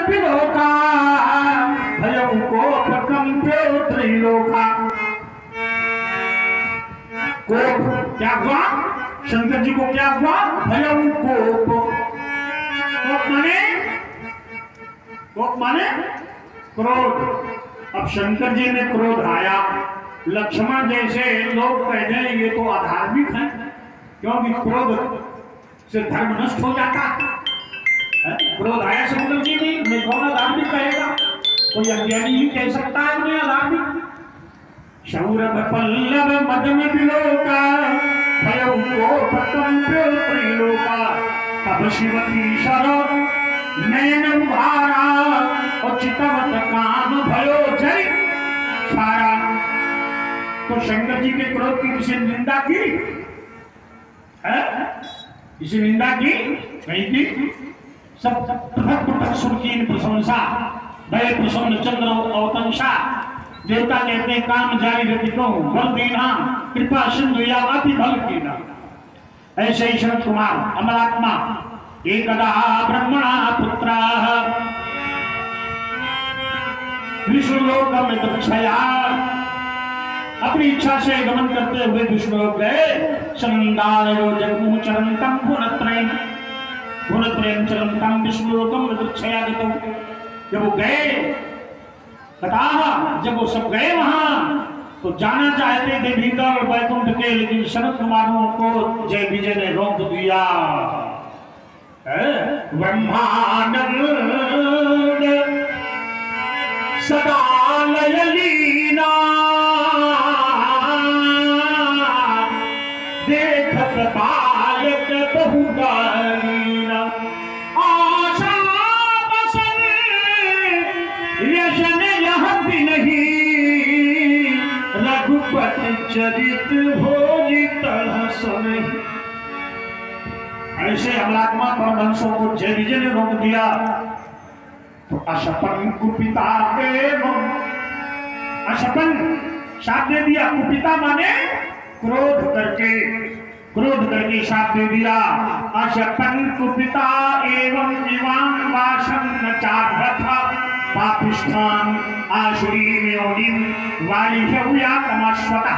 पिलोका भयं कोप कंप्यो त्रिलोका। कोप क्या हुआ? शंकर जी को क्या हुआ? भयं कोप। कोप माने क्रोध। अब शंकर जी में क्रोध आया। लक्ष्मण जैसे लोग कहते हैं ये तो अधार्मिक है, क्योंकि क्रोध से धर्म नष्ट हो जाता है। क्रोध आया शंकर जी में, मैं कौन अधार्मिक कहेगा? कोई अज्ञानी ही कह सकता है उन्हें अधार्मिक। शौरभ पल्लव मदन विलोका भयं कोप कंप्यो त्रिलोका। तब शिवती शर नयन उभारा और चितवत काम भयो जय सारा। तो शंकर जी के क्रोध की किसी निंदा की है? किसी निंदा की नहीं की। सब पृथक पृथक सुर की प्रशंसा। भय प्रसन्न चंद्र अवतंसा। देवता कहते काम जारी रति को बल दीना कृपा सिंधु या अति बल कीना। ऐसे ही शरद कुमार अमलात्मा एकदा ब्रह्मणा पुत्रा विष्णुलोक में दक्षया। अपनी इच्छा से गमन करते हुए विष्णुलोक गए। सनंदायो जगमु चरंतम भुवनत्रयम् भुवनत्रयम् चरंतम विष्णुलोकम में दक्षया गतो। जब वो गए कथा, जब वो सब गए वहां तो जाना चाहते थे भीतर वैकुंठ के, लेकिन शरद कुमारों को जय विजय ने रोक दिया। ब्रह्मानंद सदा लयलीना देखत बालक बहुगालीना। आशा बसन यशन यह भी नहीं रघुपति चरित भोजी तरह सुनी। ऐसे अमलात्मा परमहंसों को जय विजय ने रोक दिया। तो अशपन कुपिता एवं अशपन शाप दे दिया। कुपिता माने क्रोध करके शाप दे दिया। अशपन कुपिता एवं इवान वाशम न चाभथा पापिष्ठान आशुरी में ओनिम वाली हुआ तमाश्वता।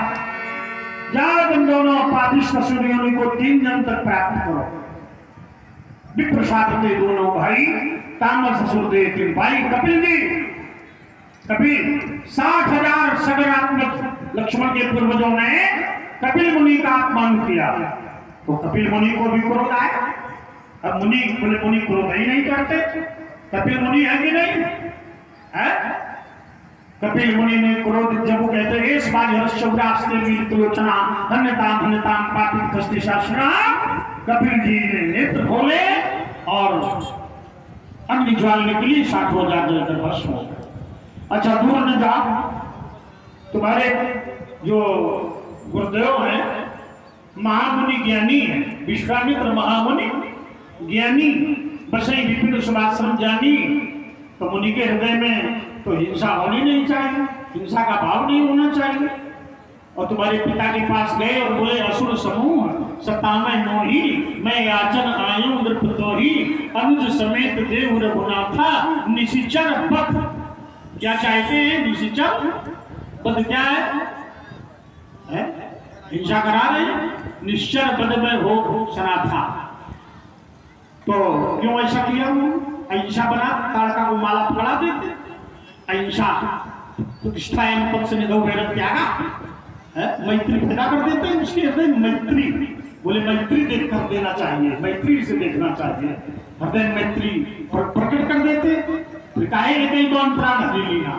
जाओ तुम दोनों पापिष्ठ सूर्यों को 3 जन तक प्राप्त करो। विप्रसाद के दोनों भाई तामस ससुर दे 3 भाई कपिल जी। कपिल 60,000 सगरात्मक लक्ष्मण के पूर्वजों ने कपिल मुनि का अपमान किया, तो कपिल मुनि को भी क्रोध आया। अब मुनि बोले मुनि क्रोध ही नहीं करते, कपिल मुनि है कि नहीं है? कपिल मुनि ने क्रोध जब वो कहते हैं इस बार हर्षौरास्ते वीरलोचना धन्यताम धन्यताम पापी कष्टि शासना। कपिल जी ने नेत्र खोले और अग्नि ज्वाल निकली। 60,000 जलकर भस्म हो गए। अच्छा दूर न जाओ, तुम्हारे जो गुरुदेव हैं महामुनि ज्ञानी है, विश्वामित्र महामुनि ज्ञानी, बसई विपिन सुभाश्रम जानी। तो मुनि के हृदय में तो हिंसा होनी नहीं चाहिए, हिंसा का भाव नहीं होना चाहिए। और तुम्हारे पिता के पास गए और बोले असुर समूह सतावे नोही मैं याचन आयु नृपतोही अनुज समेत देव रघुनाथा निशिचर पथ। क्या चाहते हैं? निशिचर पद क्या है? हिंसा करा रहे। निश्चर पद में हो सनाथा। तो क्यों ऐसा किया? अहिंसा बना ताड़का को माला पकड़ा देते। अहिंसा प्रतिष्ठा एवं पद से निधो भैरव त्यागा, मैत्री पैदा कर देते हैं उसके हृदय मैत्री। बोले मैत्री देख कर देना चाहिए, मैत्री से देखना चाहिए, हृदय मैत्री प्रकट कर देते। फिर काहे कि कहीं कौन प्राण हरी लीना,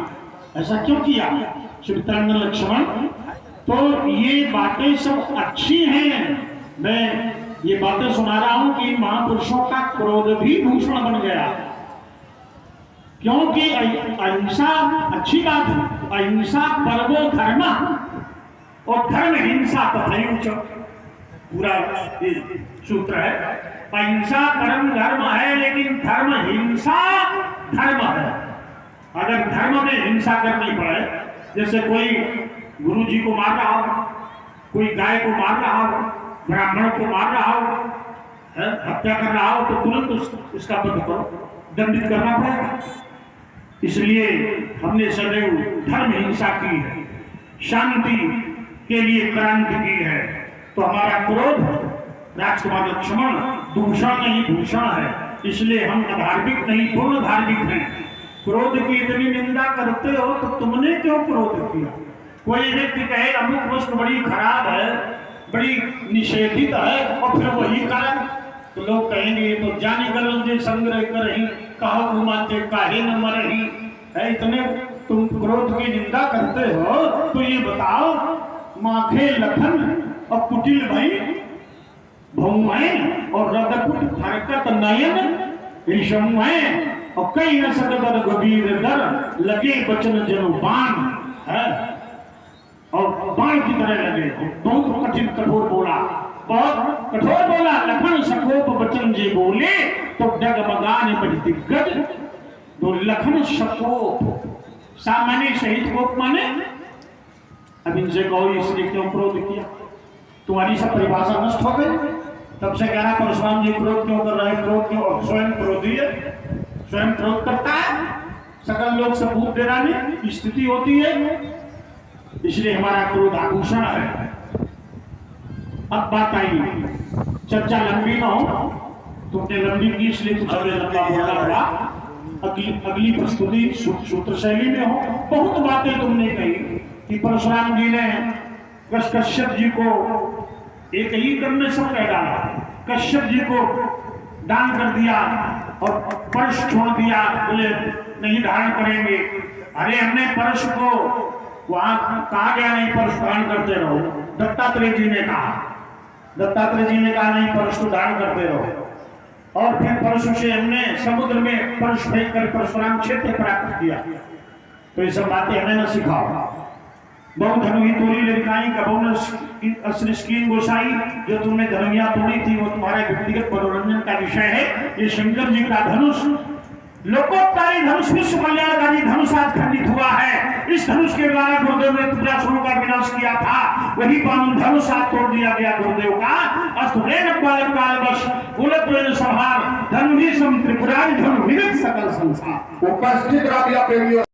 ऐसा क्यों किया श्री तरंग लक्ष्मण? तो ये बातें सब अच्छी हैं। मैं ये बातें सुना रहा हूं कि महापुरुषों का क्रोध भी भूषण बन गया, क्योंकि अहिंसा अच्छी बात है। अहिंसा परमो धर्म और धर्म हिंसा तथैव पूरा सूत्र है। अहिंसा परम धर्म है, लेकिन धर्म हिंसा धर्म है। अगर धर्म में हिंसा करनी पड़े, जैसे कोई गुरु जी को मार रहा हो, कोई गाय को मार रहा हो, ब्राह्मण को मार रहा हो, हत्या कर रहा हो, तो तुरंत उसका वध करो। दंडित करना पड़ेगा। इसलिए हमने सदैव धर्म हिंसा की है, शांति के लिए क्रांति की है। तो हमारा क्रोध राजकुमार लक्ष्मण दूषण नहीं भूषण है, इसलिए हम अधार्मिक नहीं पूर्ण धार्मिक हैं। क्रोध की इतनी निंदा करते हो तो तुमने क्यों क्रोध किया? कोई व्यक्ति कहे अमुक वस्तु बड़ी खराब है, बड़ी निषेधित है, और फिर वही कारण, तो लोग कहेंगे ये तो जाने गलल जे संग्रह करही, कहो घुमाते काहे न मरही है। इतने तुम क्रोध की निंदा करते हो तो ये बताओ, माखे लखन और कुटिल भई भौमय और रदकुट हरकत नयन ऋषमय और कई न सकदर गंभीर दर लगे बचन जनु बाण है, और बाण की तरह लगे। बहुत कठिन कठोर बोला, बहुत कठोर बोला। लखन सकोप बचन जे बोले तो डगमगाने बड़ी दिग्गज। तो लखन सकोप सामान्य शहीद कोप माने, अब इनसे कहो इसने क्यों क्रोध किया? तुम्हारी सब परिभाषा नष्ट हो गई। तब से कहना परशुराम जी क्रोध क्यों कर रहे? क्रोध क्यों? स्वयं क्रोधी है, स्वयं क्रोध करता है, सकल लोग सबूत दे रहे स्थिति होती है, इसलिए हमारा क्रोध आभूषण है। अब बात आई, चर्चा लंबी ना हो, तुमने लंबी की इसलिए कुछ हमें लंबा बोलना पड़ा। अगली प्रस्तुति सूत्र शैली में हो। बहुत बातें तुमने कही कि परशुराम जी ने कश्यप जी को एक ही क्रम में सब कह डाला। कश्यप जी को दान कर दिया और परश छोड़ दिया, बोले नहीं धारण करेंगे। अरे हमने परश को वहां कहा गया नहीं परश धारण करते रहो, दत्तात्रेय जी ने कहा, दत्तात्रेय जी ने कहा नहीं परश को धारण करते रहो। और फिर परशु से हमने समुद्र में परश फेंक कर परशुराम क्षेत्र प्राप्त किया। तो ये सब बातें हमें न सिखाओ। बहु धनुही तोड़ी लड़काई का बहु स्कीन गोसाई, जो तुमने धनुया तोड़ी थी वो तुम्हारे व्यक्तिगत मनोरंजन का विषय है। ये शंकर जी का धनुष लोकोत्तरी धनुष, विश्व कल्याणकारी धनुष आज खंडित हुआ है। इस धनुष के द्वारा गुरुदेव ने त्रिपुरासुरों का विनाश किया था, वही पावन धनुष आज तोड़ दिया गया गुरुदेव का। अस्तुरेण कालवश कुलत्वेन संहार धनुहि सम त्रिपुरारि धनु विविध सकल संसार। उपस्थित रह गया प्रेमियों।